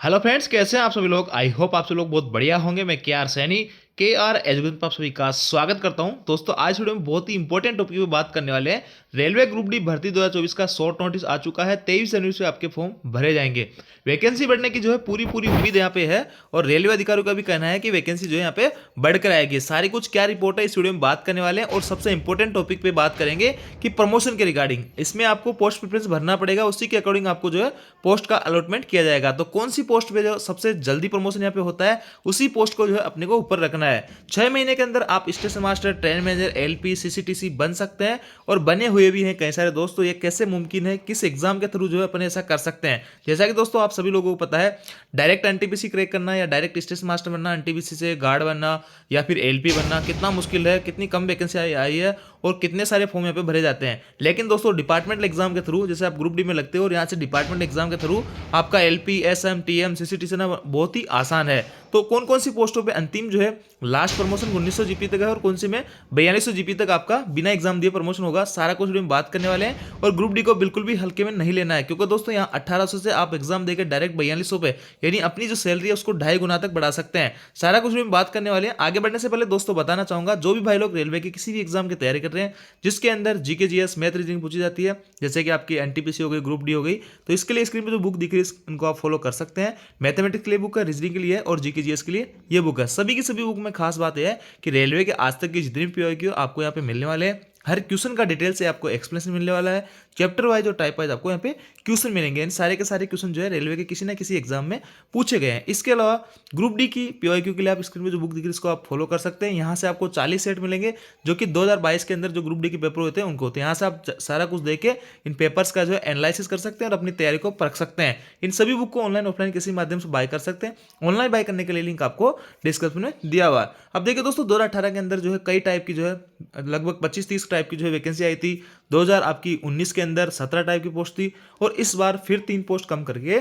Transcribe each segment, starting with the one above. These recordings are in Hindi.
हेलो फ्रेंड्स, कैसे हैं आप सभी लोग। आई होप आप सभी लोग बहुत बढ़िया होंगे। मैं के आर सैनी के आर एजुकेशन पर आप सभी का स्वागत करता हूं। दोस्तों, आज वीडियो में बहुत ही इंपॉर्टेंट टॉपिक पे बात करने वाले हैं। रेलवे ग्रुप डी भर्ती 2024 का शॉर्ट नोटिस आ चुका है। 23 जनवरी से आपके फॉर्म भरे जाएंगे। वैकेंसी बढ़ने की जो है पूरी पूरी उम्मीद यहाँ पे है और रेलवे अधिकारियों का भी कहना है कि वैकेंसी जो है यहाँ पे बढ़कर आएगी। सारी कुछ क्या रिपोर्ट है इस वीडियो में बात करने वाले हैं और सबसे इंपॉर्टेंट टॉपिक पे बात करेंगे कि प्रमोशन के रिगार्डिंग इसमें आपको पोस्ट प्रेफरेंस भरना पड़ेगा, उसी के अकॉर्डिंग आपको जो है पोस्ट का अलॉटमेंट किया जाएगा। तो कौन सी पोस्ट पे जो सबसे जल्दी प्रमोशन यहाँ पे होता है उसी पोस्ट को जो है अपने को ऊपर रखना है। 6 महीने के अंदर आप station master, train manager, LP, CCTC बन सकते हैं और बने हुए भी हैं कई सारे दोस्तों। ये कैसे मुमकिन है, किस एग्जाम के थ्रू जो है अपन ऐसा कर सकते हैं। जैसा कि दोस्तों आप सभी लोगों को पता है, डायरेक्ट एनटीपीसी क्रैक करना या डायरेक्ट स्टेशन मास्टर बनना, एनटीपीसी से गार्ड बनना या फिर एलपी बनना कितना मुश्किल है, कितनी कम वैकेंसी आई है और कितने सारे फॉर्म यहाँ पे भरे जाते हैं। लेकिन दोस्तों डिपार्टमेंटल एग्जाम के थ्रू, जैसे आप ग्रुप डी में लगते हो और यहाँ से डिपार्टमेंट एग्जाम के थ्रू आपका एलपी, एसएम, टीएम, सीसीटीसी ना बहुत ही आसान है। तो कौन कौन सी पोस्टों पे अंतिम जो है लास्ट प्रमोशन 1900 जीपी तक है और कौन सी में 4200 जीपी तक आपका बिना एग्जाम दिए प्रमोशन होगा, सारा कुछ वीडियो में बात करने वाले हैं। और ग्रुप डी को बिल्कुल भी हल्के में नहीं लेना है, क्योंकि दोस्तों यहाँ 1800 से आप एग्जाम देकर डायरेक्ट 4200 पे यानी अपनी जो सैलरी है उसको 2.5 गुना तक बढ़ा सकते हैं। सारा कुछ वीडियो में बात करने वाले हैं। आगे बढ़ने से पहले दोस्तों बताना चाहूंगा, जो भी भाई लोग रेलवे के किसी भी एग्जाम की तैयारी कर रहे हैं जिसके अंदर जीके, जीएस, मैथ, रीजनिंग पूछी जाती है, जैसे कि आपकी एनटीपीसी हो गई, ग्रुप डी हो गई, तो इसके लिए स्क्रीन पे जो बुक दिख रही है इनको आप फॉलो कर सकते हैं। मैथमेटिक्स के लिए बुक है, रीजनिंग के लिए और जीके, जीएस के लिए ये बुक है। सभी की सभी बुक में खास बात यह है कि रेलवे के आज तक की जितनी भी पीओक्यू आपको यहाँ पे मिलने वाले हैं, हर क्वेश्चन का डिटेल से आपको एक्सप्लेनेशन मिलने वाला है। चैप्टर वाइज और टाइप वाइज आपको यहाँ पे क्वेश्चन मिलेंगे। इन सारे के सारे क्वेश्चन जो है रेलवे के किसी ना किसी एग्जाम में पूछे गए हैं। इसके अलावा ग्रुप डी की पीओक्यू के लिए आप स्क्रीन में जो बुक दिख रही है इसको आप फॉलो कर सकते हैं। यहाँ से आपको 40 सेट मिलेंगे जो कि 2022 के अंदर जो ग्रुप डी के पेपर होते हैं उनको होते हैं। यहाँ से आप सारा कुछ देख के इन पेपर्स का जो है एनालिसिस कर सकते हैं और अपनी तैयारी को परख सकते हैं। इन सभी बुक को ऑनलाइन ऑफलाइन किसी माध्यम से बाय कर सकते हैं। ऑनलाइन बाय करने के लिए लिंक आपको डिस्क्रिप्शन में दिया हुआ है। अब देखिए दोस्तों, 2018 के अंदर जो है कई टाइप की जो है लगभग 25-30 टाइप की जो है वैकेंसी आई थी। 2019 के अंदर 17 टाइप की पोस्ट थी और इस बार फिर 3 पोस्ट कम करके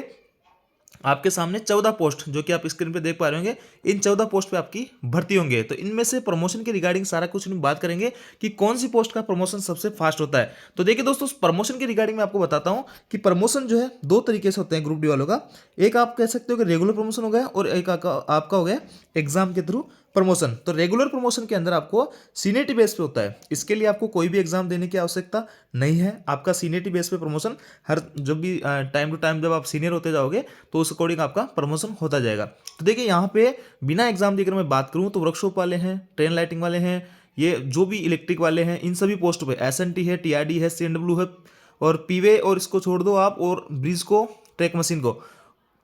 आपके सामने 14 पोस्ट जो कि आप स्क्रीन पे देख पा रहे होंगे, इन 14 पोस्ट पे आपकी भर्ती होंगे। तो इनमें से प्रमोशन के रिगार्डिंग सारा कुछ बात करेंगे कि कौन सी पोस्ट का प्रमोशन सबसे फास्ट होता है। तो देखिए दोस्तों, प्रमोशन के रिगार्डिंग मैं आपको बताता हूं कि प्रमोशन जो है 2 तरीके से होते हैं ग्रुप डी वालों का। एक आप कह सकते हो कि रेगुलर प्रमोशन हो गया और एक आपका हो गया एग्जाम के थ्रू प्रमोशन। तो रेगुलर प्रमोशन के अंदर आपको सीनियरिटी बेस पे होता है। इसके लिए आपको कोई भी एग्जाम देने की आवश्यकता नहीं है। आपका सीनियरिटी बेस पे प्रमोशन हर जब भी टाइम टू टाइम जब आप सीनियर होते जाओगे तो उस अकॉर्डिंग आपका प्रमोशन होता जाएगा। तो देखिए यहाँ पे बिना एग्जाम देकर मैं बात करूँ तो वर्कशॉप वाले हैं, ट्रेन लाइटिंग वाले हैं, ये जो भी इलेक्ट्रिक वाले हैं, इन सभी पोस्ट पे एसएनटी है, टीआरडी है, सीएनडब्ल्यू है और पीवे, और इसको छोड़ दो आप, और ब्रिज को, ट्रैक मशीन को,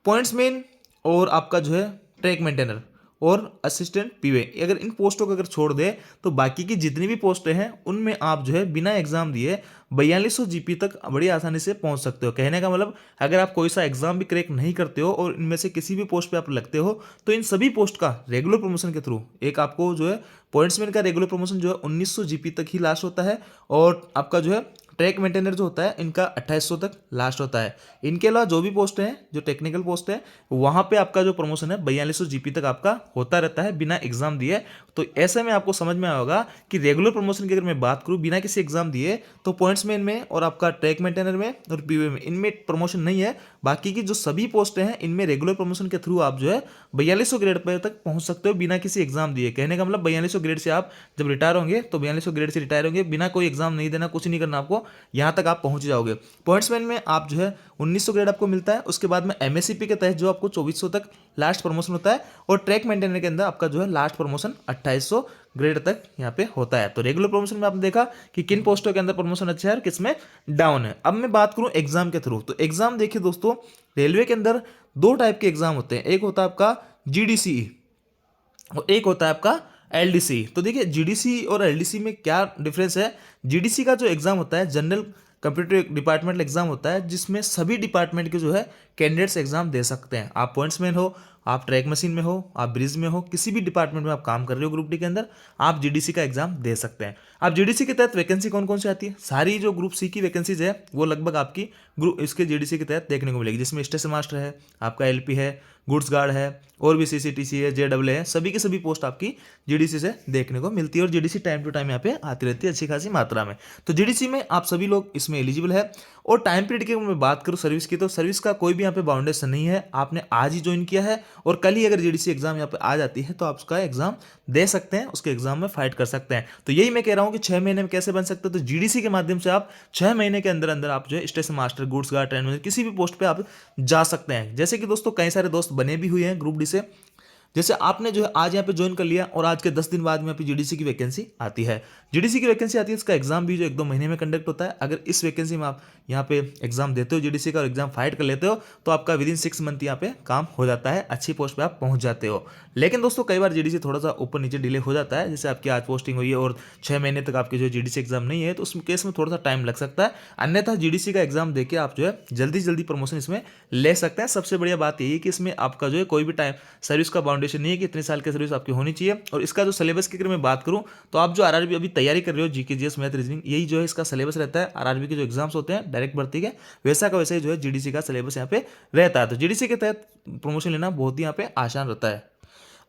पॉइंट्स मैन और आपका जो है ट्रैक मेंटेनर और असिस्टेंट पीवे, अगर इन पोस्टों को अगर छोड़ दे तो बाकी की जितनी भी पोस्टें हैं उनमें आप जो है बिना एग्जाम दिए 4200 जीपी तक बड़ी आसानी से पहुंच सकते हो। कहने का मतलब, अगर आप कोई सा एग्जाम भी क्रैक नहीं करते हो और इनमें से किसी भी पोस्ट पे आप लगते हो तो इन सभी पोस्ट का रेगुलर प्रमोशन के थ्रू एक आपको जो है पॉइंट्समैन का रेगुलर प्रमोशन जो है 1900 जीपी तक ही लास्ट होता है और आपका जो है ट्रैक मेंटेनर जो होता है इनका 2800 तक लास्ट होता है। इनके अलावा जो भी पोस्ट हैं, जो टेक्निकल पोस्ट है, वहां पे आपका जो प्रमोशन है 4200 जीपी तक आपका होता रहता है बिना एग्जाम दिए। तो ऐसे में आपको समझ में आया होगा कि रेगुलर प्रमोशन की अगर मैं बात करूं बिना किसी एग्जाम दिए तो पॉइंट्समैन में और आपका ट्रैक मेंटेनर में और पीवे में इनमें प्रमोशन नहीं है। बाकी की जो सभी पोस्टें हैं इनमें रेगुलर प्रमोशन के थ्रू आप जो है 4200 ग्रेड पर तक पहुंच सकते हो बिना किसी एग्जाम दिए। कहने का मतलब 4200 ग्रेड से आप जब रिटायर होंगे तो 4200 ग्रेड से रिटायर होंगे, बिना कोई एग्जाम नहीं देना, कुछ नहीं करना आपको, यहां तक आप पहुंच जाओगे। पॉइंट्समैन में आप जो है 1900 ग्रेड आपको मिलता है। उसके बाद में एमएससीपी के तहत जो आपको 2400 तक लास्ट प्रमोशन होता है और ट्रैक मेंटेनर के अंदर आपका जो है लास्ट प्रमोशन 2800 ग्रेड तक यहाँ पे होता है। तो रेगुलर प्रमोशन में आपने देखा कि किन पोस्टों के अंदर प्रमोशन अच्छा है और किसमें डाउन है। अब मैं बात करूं एग्जाम के थ्रू, तो एग्जाम देखिए दोस्तों, रेलवे के अंदर 2 टाइप के एग्जाम होते हैं। एक होता है आपका जीडीसी और एक होता है आपका एलडीसी। तो देखिए जीडीसी और एलडीसी में क्या डिफरेंस है। जीडीसी का जो एग्जाम होता है जनरल कंप्यूटर डिपार्टमेंटल एग्जाम होता है, जिसमें सभी डिपार्टमेंट के जो है कैंडिडेट्स एग्जाम दे सकते हैं। आप पॉइंट्समैन हो, आप ट्रैक मशीन में हो, आप ब्रिज में हो, किसी भी डिपार्टमेंट में आप काम कर रहे हो ग्रुप डी के अंदर, आप जीडीसी का एग्जाम दे सकते हैं। अब जीडीसी के तहत वैकेंसी कौन कौन सी आती है? सारी जो ग्रुप सी की वैकेंसीज है वो लगभग आपकी ग्रुप इसके जीडीसी के तहत देखने को मिलेगी, जिसमें स्टेशन मास्टर है, आपका एलपी है, गुड्स गार्ड है, और भी सीसीटीसी है, जेडब्ल्यू है, सभी की सभी पोस्ट आपकी जीडीसी से देखने को मिलती है। और जीडीसी टाइम टू टाइम यहाँ पे आती रहती है अच्छी खासी मात्रा में। तो जीडीसी में आप सभी लोग इसमें एलिजिबल है। और टाइम पीरियड की मैं बात करूँ सर्विस की, तो सर्विस का कोई भी यहाँ पे बाउंडेशन नहीं है। आपने आज ही ज्वाइन किया है और कल ही अगर जीडीसी एग्जाम यहाँ पे आ जाती है तो आप उसका एग्जाम दे सकते हैं, उसके एग्जाम में फाइट कर सकते हैं। तो यही मैं कह रहा हूँ कि 6 महीने में कैसे बन सकते हैं। तो जीडीसी के माध्यम से आप 6 महीने के अंदर अंदर आप जो है station master, goods guard, train manager किसी भी पोस्ट पे आप जा सकते हैं। जैसे कि दोस्तों कई सारे दोस्त बने भी हुए हैं ग्रुप डी से। जैसे आपने जो है आज यहाँ पे ज्वाइन कर लिया और आज के 10 दिन बाद में यहाँ पे जीडीसी की वैकेंसी आती है। जीडीसी की वैकेंसी आती है, इसका एग्जाम भी जो 1-2 महीने में कंडक्ट होता है। अगर इस वैकेंसी में आप यहाँ पे एग्जाम देते हो जीडीसी का और एग्जाम फाइट कर लेते हो तो आपका विदिन 6 मंथ यहाँ पे काम हो जाता है, अच्छी पोस्ट पे आप पहुंच जाते हो। लेकिन दोस्तों कई बार जीडीसी थोड़ा सा ऊपर नीचे डिले हो जाता है, जैसे आपकी आज पोस्टिंग हुई है और 6 महीने तक आपके जो जीडीसी एग्जाम नहीं है तो उस केस में थोड़ा सा टाइम लग सकता है। अन्यथा जीडीसी का एग्जाम देके आप जो है जल्दी से जल्दी प्रमोशन इसमें ले सकते हैं। सबसे बढ़िया बात यही है कि इसमें आपका जो है कोई भी टाइम सर्विस का बाउंडेशन नहीं है कि इतने साल की सर्विस आपकी होनी चाहिए। और इसका जो सिलेबस की अगर मैं बात करूं तो आप जो आरआरबी अभी तैयारी कर रहे हो, जीके जीएस मैथ रीजनिंग, यही जो है इसका सिलेबस रहता है। आरआरबी के जो एग्जाम्स होते हैं डायरेक्ट भर्ती के, वैसा का वैसे ही जो है जीडीसी का सिलेबस यहाँ पे रहता है। तो जीडीसी के तहत प्रमोशन लेना बहुत ही यहाँ पे आसान रहता है।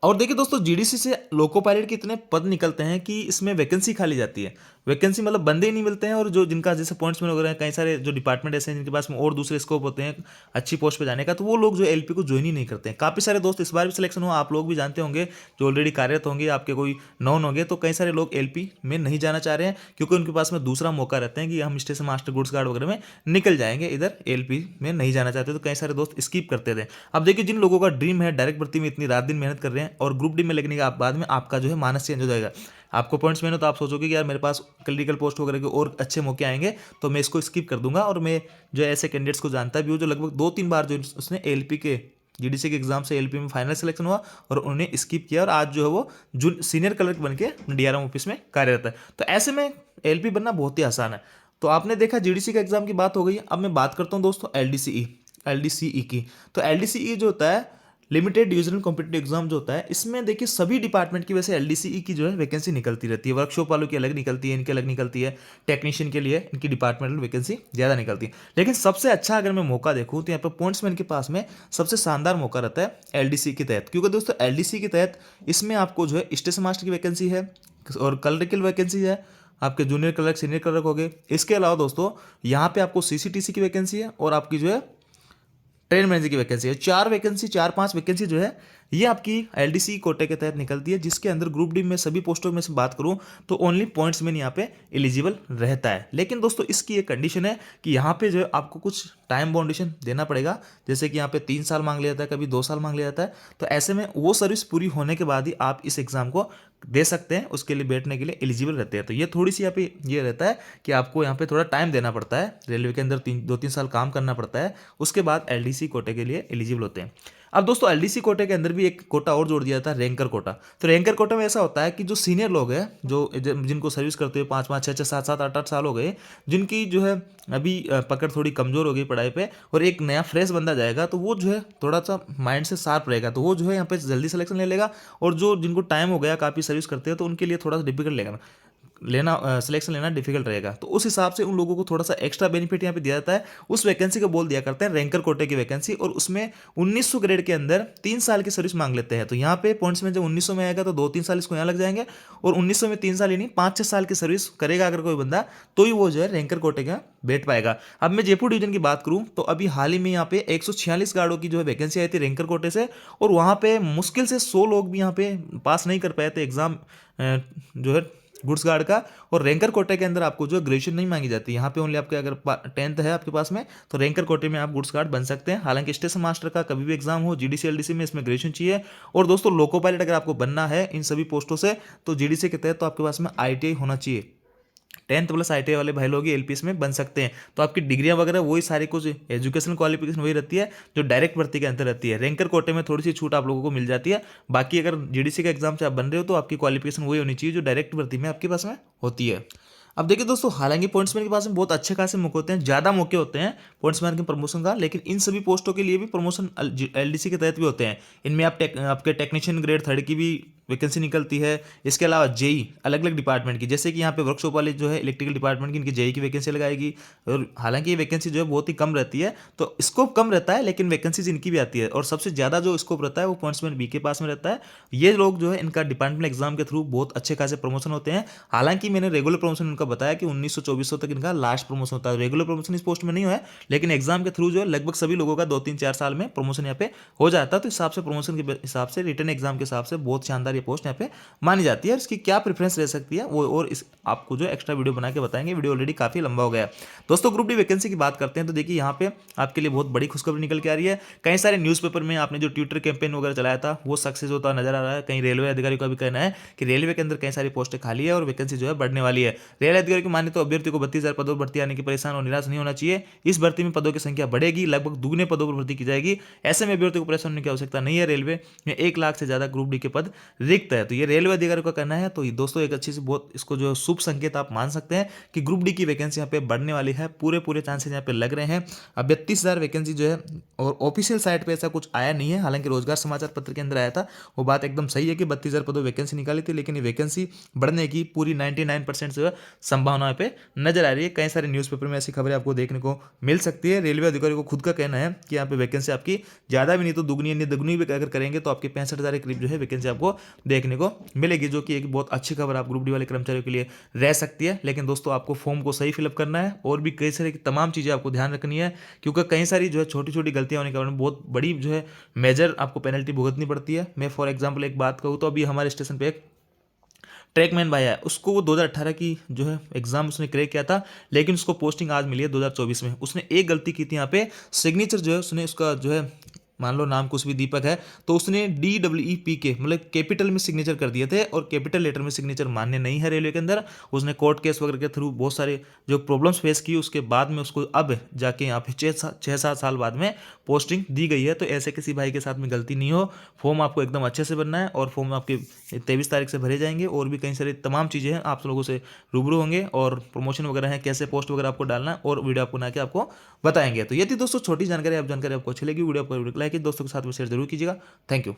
और देखिए दोस्तों जीडीसी से लोको पायलट के इतने पद निकलते हैं कि इसमें वैकेंसी खाली जाती है। वैकेंसी मतलब बंदे ही नहीं मिलते हैं। और जो जिनका जैसे पॉइंट्समैन वगैरह हैं, कई सारे जो डिपार्टमेंट ऐसे हैं जिनके पास में और दूसरे स्कोप होते हैं अच्छी पोस्ट पे जाने का, तो वो लोग जो एलपी को ज्वाइन ही नहीं करते हैं। काफ़ी सारे दोस्त इस बार भी सिलेक्शन हुआ, आप लोग भी जानते होंगे जो ऑलरेडी कार्यरत होंगे, आपके कोई नॉन होंगे, तो कई सारे लोग एलपी में नहीं जाना चाह रहे हैं क्योंकि उनके पास में दूसरा मौका रहता है कि हम स्टेशन मास्टर, गुड्स गार्ड वगैरह में निकल जाएंगे, इधर एलपी में नहीं जाना चाहते। तो कई सारे दोस्त स्किप करते थे। अब देखिए जिन लोगों का ड्रीम है डायरेक्ट भर्ती में इतनी रात दिन मेहनत कर रहे हैं और ग्रुप डी में लगने के बाद में आपका जो है मानस चेंज हो जाएगा। आपको पॉइंट्स में हो तो आप सोचोगे कि यार मेरे पास क्लिनिकल पोस्ट वगैरह के और अच्छे मौके आएंगे तो मैं इसको स्किप कर दूंगा। और मैं जो ऐसे कैंडिडेट्स को जानता भी हूँ जो लगभग 2-3 बार जो उसने एलपी के जीडीसी के एग्जाम से एलपी में फाइनल सिलेक्शन हुआ और उन्हें स्किप किया और आज जो है वो सीनियर क्लर्क बन के डीआरएम ऑफिस में कार्यरत है। तो ऐसे में एलपी बनना बहुत ही आसान है। तो आपने देखा जीडीसी का एग्जाम की बात हो गई। अब मैं बात करता हूँ दोस्तों एलडीसीई की। तो एलडीसीई जो होता है लिमिटेड डिवीजनल कॉम्पिटिटिव एग्जाम जो होता है, इसमें देखिए सभी डिपार्टमेंट की वैसे एलडीसीई की जो है वैकेंसी निकलती रहती है। वर्कशॉप वालों की अलग निकलती है, इनकी अलग निकलती है, टेक्नीशियन के लिए इनकी डिपार्टमेंटल वैकेंसी ज़्यादा निकलती है। लेकिन सबसे अच्छा अगर मैं मौका देखूँ तो यहाँ पर पॉइंट्समैन के पास में सबसे शानदार मौका रहता है एलडीसी के तहत। क्योंकि दोस्तों एलडीसी के तहत इसमें आपको जो है स्टेशन मास्टर की वैकेंसी है और क्लरिकल वैकेंसी है, आपके जूनियर क्लर्क, सीनियर क्लर्क हो गए। इसके अलावा दोस्तों यहाँ पे आपको सीसीटीसी की वैकेंसी है और आपकी जो है ट्रेन मैनेजर की वैकेंसी है। 4-5 वैकेंसी जो है ये आपकी एलडीसी कोटे के तहत निकलती है, जिसके अंदर ग्रुप डी में सभी पोस्टों में से बात करूं तो ओनली पॉइंट्स में यहाँ पे एलिजिबल रहता है। लेकिन दोस्तों इसकी एक कंडीशन है कि यहाँ पे जो है आपको कुछ टाइम बाउंडेशन देना पड़ेगा। जैसे कि यहाँ पे 3 साल मांग लिया जाता है, कभी 2 साल मांग लिया जाता है। तो ऐसे में वो सर्विस पूरी होने के बाद ही आप इस एग्जाम को दे सकते हैं, उसके लिए बैठने के लिए एलिजिबल रहते हैं। तो ये थोड़ी सी यहाँ पे ये रहता है कि आपको यहाँ पे थोड़ा टाइम देना पड़ता है, रेलवे के अंदर 2-3 साल काम करना पड़ता है, उसके बाद एलडीसी कोटे के लिए एलिजिबल होते हैं। अब दोस्तों एलडीसी कोटे के अंदर भी एक कोटा और जोड़ दिया था, रैंकर कोटा। तो रैंकर कोटा में ऐसा होता है कि जो सीनियर लोग हैं, जो जिनको सर्विस करते हुए 5-5, 6-6, 7-7, 8-8 साल हो गए, जिनकी जो है अभी पकड़ थोड़ी कमजोर हो गई पढ़ाई पे, और एक नया फ्रेश बंदा जाएगा तो वो जो है थोड़ा सा माइंड से शार्प रहेगा, तो वो जो है यहाँ पे जल्दी सिलेक्शन ले लेगा। और जो जिनको टाइम हो गया, काफ़ी सर्विस करते हैं, तो उनके लिए थोड़ा सा डिफिकल्ट सिलेक्शन लेना डिफिकल्ट रहेगा। तो उस हिसाब से उन लोगों को थोड़ा सा एक्स्ट्रा बेनिफिट यहाँ पे दिया जाता है। उस वैकेंसी को बोल दिया करते हैं रैंकर कोटे की वैकेंसी, और उसमें 1900 ग्रेड के अंदर 3 साल की सर्विस मांग लेते हैं। तो यहाँ पे पॉइंट्स में जब 1900 में आएगा तो 2-3 साल इसको यहाँ लग जाएंगे, और 1900 में 3 साल ही नहीं 5-6 साल की सर्विस करेगा अगर कोई बंदा, तो ही वो जो है रैंकर कोटे का बैठ पाएगा। अब मैं जयपुर डिवीजन की बात करूं तो अभी हाल ही में यहाँ पे 146 गार्डों की जो है वैकेंसी आई थी रैंकर कोटे से, और वहाँ पे मुश्किल से 100 लोग भी यहाँ पे पास नहीं कर पाए थे एग्जाम जो है गुड्स गार्ड का। और रैंकर कोटे के अंदर आपको जो ग्रेजुएशन नहीं मांगी जाती, यहाँ पे ओनली आपके अगर 10th है आपके पास में तो रैंकर कोटे में आप गुड्स गार्ड बन सकते हैं। हालांकि स्टेशन मास्टर का कभी भी एग्जाम हो जीडीसी एलडीसी में, इसमें ग्रेजुएशन चाहिए। और दोस्तों लोको पायलट अगर आपको बनना है इन सभी पोस्टों से तो जीडीसी के तहत तो आपके पास में आईटीआई होना चाहिए। 10th प्लस आईटीआई वाले भाई लोग एलपीएस में बन सकते हैं। तो आपकी डिग्रियां वगैरह वही सारी कुछ एजुकेशनल क्वालिफिकेशन वही रहती है जो डायरेक्ट भर्ती के अंदर रहती है। रैंकर कोटे में थोड़ी सी छूट आप लोगों को मिल जाती है। बाकी अगर जीडीसी का एग्जाम से आप बन रहे हो तो आपकी क्वालिफिकेशन वही होनी चाहिए जो डायरेक्ट भर्ती में आपके पास में होती है। अब देखिए दोस्तों, हालांकि पॉइंट्समैन के पास में बहुत अच्छे खासे मौके होते हैं, ज़्यादा मौके होते हैं पॉइंट्समैन के प्रमोशन का, लेकिन इन सभी पोस्टों के लिए भी प्रमोशन एलडीसी के तहत भी होते हैं। इनमें आपके टेक्नीशियन ग्रेड 3 की भी वैकेंसी निकलती है। इसके अलावा जेई अलग अलग डिपार्टमेंट की, जैसे कि यहाँ पे वर्कशॉप वाले जो है इलेक्ट्रिकल डिपार्टमेंट की, इनकी जेई की वैकेंसी लगाएगी। और हालांकि ये वैकेंसी जो है बहुत ही कम रहती है, तो स्कोप कम रहता है, लेकिन वैकेंसीज इनकी भी आती है। और सबसे ज़्यादा जो स्कोप रहता है वो पॉइंट्समैन बी के पास में रहता है। ये लोग जो है इनका डिपार्टमेंट एग्जाम के थ्रू बहुत अच्छे खासे प्रमोशन होते हैं। हालांकि मैंने रेगुलर प्रमोशन इनका बताया कि 1900-2400 तक इनका लास्ट प्रमोशन होता है। रेगुलर प्रमोशन इस पोस्ट में नहीं हुआ है, लेकिन एग्जाम के थ्रू जो है लगभग सभी लोगों का 2-3-4 साल में प्रमोशन यहाँ पे हो जाता है। तो हिसाब से प्रमोशन के हिसाब से, रिटर्न एग्जाम के हिसाब से बहुत शानदार ये पोस्ट यहाँ पे मानी जाती है। और इसकी क्या प्रेफरेंस रह सकती है वो और इस आपको जो एक्स्ट्रा वीडियो बना के बताएंगे। वीडियो ऑलरेडी काफी लंबा हो गया। दोस्तों, ग्रुप डी वैकेंसी की बात करते हैं तो देखिए यहाँ पे आपके लिए बहुत बड़ी खुशखबरी निकल के आ रही है। कई सारे न्यूज़पेपर में आपने जो ट्विटर कैंपेन वगैरह चलाया था वो सक्सेस होता नजर आ रहा है। कहीं रेलवे अधिकारी का भी कहना है कि रेलवे के अंदर कई सारी पोस्टें खाली है और वैकेंसी जो है बढ़ने वाली है। रेल अधिकारी की माने तो अभ्यर्थी को 32,000 पदों पर भर्ती आने की परेशान और निराश नहीं होना चाहिए। इस भर्ती में पदों की संख्या बढ़ेगी, लगभग दुगने पदों पर भर्ती की जाएगी। ऐसे में अभ्यर्थी को परेशान होने की आवश्यकता नहीं है। रेलवे में 1 लाख से ज्यादा ग्रुप डी के पद रिक्त है। तो ये रेलवे अधिकारी का कहना है। तो दोस्तों, एक अच्छी सी बहुत इसको जो शुभ संकेत आप मान सकते हैं कि ग्रुप डी की वैकेंसी यहाँ पे बढ़ने वाली है। पूरे चांसेस यहाँ पे लग रहे हैं। अब 32,000 वैकेंसी जो है, और ऑफिशियल साइट पे ऐसा कुछ आया नहीं है। हालांकि रोजगार समाचार पत्र के अंदर आया था, वो बात एकदम सही है कि 32,000 पदों वैकेंसी निकाली थी, लेकिन ये वैकेंसी बढ़ने की पूरी 99% जो है संभावना पे नजर आ रही है। कई सारे न्यूज़पेपर में ऐसी खबरें आपको देखने को मिल सकती है। रेलवे अधिकारी को खुद का कहना है कि यहाँ पे वैकेंसी आपकी ज़्यादा भी नहीं तो दुगनी नहीं दुगनी भी अगर करेंगे तो आपके 65,000 के करीब जो है वैकेंसी आपको देखने को मिलेगी, जो कि एक बहुत अच्छी खबर आप ग्रुप डी वाले कर्मचारियों के लिए रह सकती है। लेकिन दोस्तों, आपको फॉर्म को सही फिलअप करना है और भी कई सारी तमाम चीज़ें आपको ध्यान रखनी है, क्योंकि कई सारी जो है छोटी छोटी गलतियां होने के कारण बहुत बड़ी जो है मेजर आपको पेनल्टी भुगतनी पड़ती है। मैं फॉर एग्जाम्पल एक बात कहूँ तो अभी हमारे स्टेशन पे एक ट्रैकमैन भाई है, उसको वो 2018 की जो है एग्जाम उसने क्रैक किया था, लेकिन उसको पोस्टिंग आज मिली है 2024 में। उसने एक गलती की थी यहाँ पे, सिग्नेचर जो है उसने उसका जो है, मान लो नाम कुछ भी दीपक है, तो उसने DEEPK मतलब कैपिटल में सिग्नेचर कर दिए थे, और कैपिटल लेटर में सिग्नेचर मान्य नहीं है रेलवे के अंदर। उसने कोर्ट केस वगैरह के थ्रू बहुत सारे जो प्रॉब्लम्स फेस की, उसके बाद में उसको अब जाके यहाँ पे 6-7 साल बाद में पोस्टिंग दी गई है। तो ऐसे किसी भाई के साथ में गलती नहीं हो। फॉर्म आपको एकदम अच्छे से भरना है, और फॉर्म आपके 23 तारीख से भरे जाएंगे। और भी कई सारी तमाम चीज़ें हैं, आप लोगों से रूबरू होंगे, और प्रमोशन वगैरह है, कैसे पोस्ट वगैरह आपको डालना है, और वीडियो आपको बना के आपको बताएंगे। तो ये थी दोस्तों छोटी जानकारी। आप जानकारी आपको अच्छी लगी, वीडियो आपको लाइक दोस्तों के साथ में शेयर जरूर कीजिएगा। Thank you.